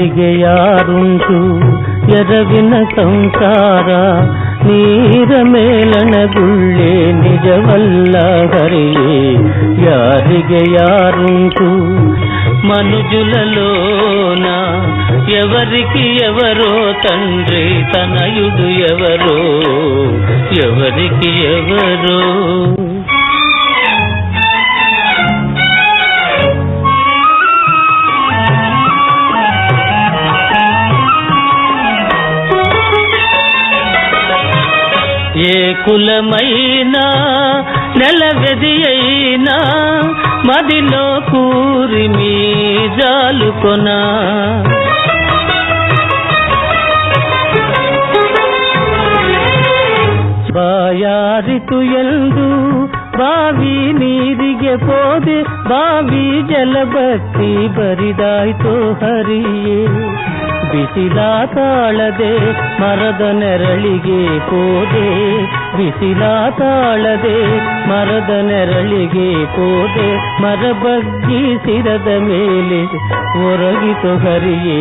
ಯಾರಿಗೆ ಯಾರುಂಟು ಎರವಿನ ಸಂಸಾರ ನೀರ ಮೇಲಣಗುಳ್ಳೆ ನಿಜವಲ್ಲ ಹರಿಯೇ ಯಾರಿಗೆ ಯಾರುಂಟು మనుజులలోన ఎవరికి ఎవరో తండ్రి తనయుడు ఎవరో ఎవరికి ఎవరో ఏ కులమైనా నెలవెది అయినా మదిలో కూరిమి జాలుకొనా ಬಾಯಾರಿತು ಎಂದು ಬಾವಿ ನೀರಿಗೆ ಪೋದೆ ಬಾವಿ ಜಲಬತ್ತಿ ಬರಿದಾಯ್ತು ಹರಿಯೇ ಬಿಸಿಲ ತಾಳದೆ ಮರದ ನೆರಳಿಗೆ ಪೋದೆ ಬಿಸಿಲ ತಾಳದೆ ಮರದ ನೆರಳಿಗೆ ಪೋದೆ ಮರ ಬಗ್ಗಿ ಸಿರದ ಮೇಲೆ ಒರಗಿತು ಹರಿಯೇ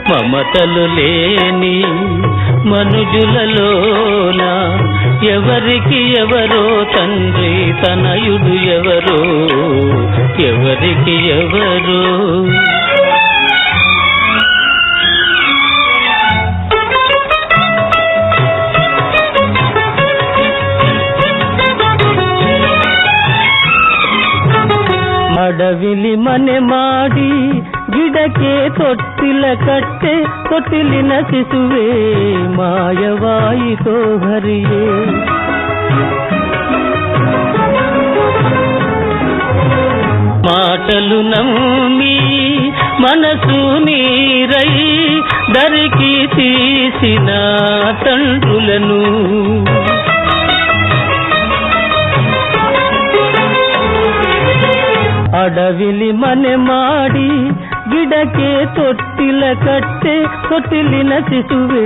మమతలు లేని మనుజులలోన ఎవరికి ఎవరో తండ్రి తనయుడు ఎవరో ఎవరికి ఎవరో ಅಡವಿಲಿ ಮನೆ ಮಾಡಿ ಗಿಡಕ್ಕೆ ತೊಟ್ಟಿಲ ಕಟ್ಟೆ ತೊಟ್ಟಿಲಿನ ಶಿಶುವೆ ಮಾಯವಾಯಿತೋ ಹರಿಯೇ మాటలు నమ్మి మనసు నీరై దరికి తీసిన తండ్రులను ಅಡವಿಲಿ ಮನೆ ಮಾಡಿ ಗಿಡಕ್ಕೆ ತೊಟ್ಟಿಲ ಕಟ್ಟೆ ತೊಟ್ಟಿಲಿನ ಶಿಶುವೆ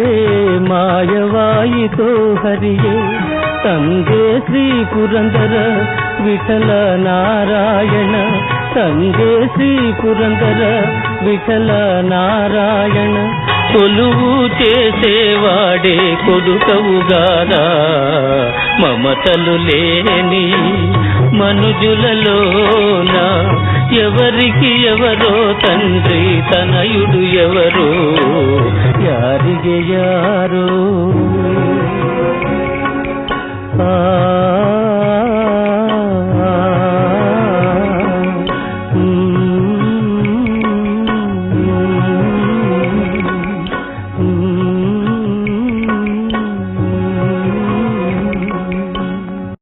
ಮಾಯವಾಯಿತೋ ಹರಿಯೇ ತಂದೆ ಶ್ರೀ ಪುರಂದರ ವಿಠಲ ನಾರಾಯಣ ತಂದೆ ಶ್ರೀ ಪುರಂದರ విఠల నారాయణ కొలువు చేసేవాడే కొడుకవుగాదా మమతలు లేని మనుజులలోన ఎవరికి ఎవరో తండ్రి తనయుడు ఎవరో యాರಿಗೆ ಯಾರೋ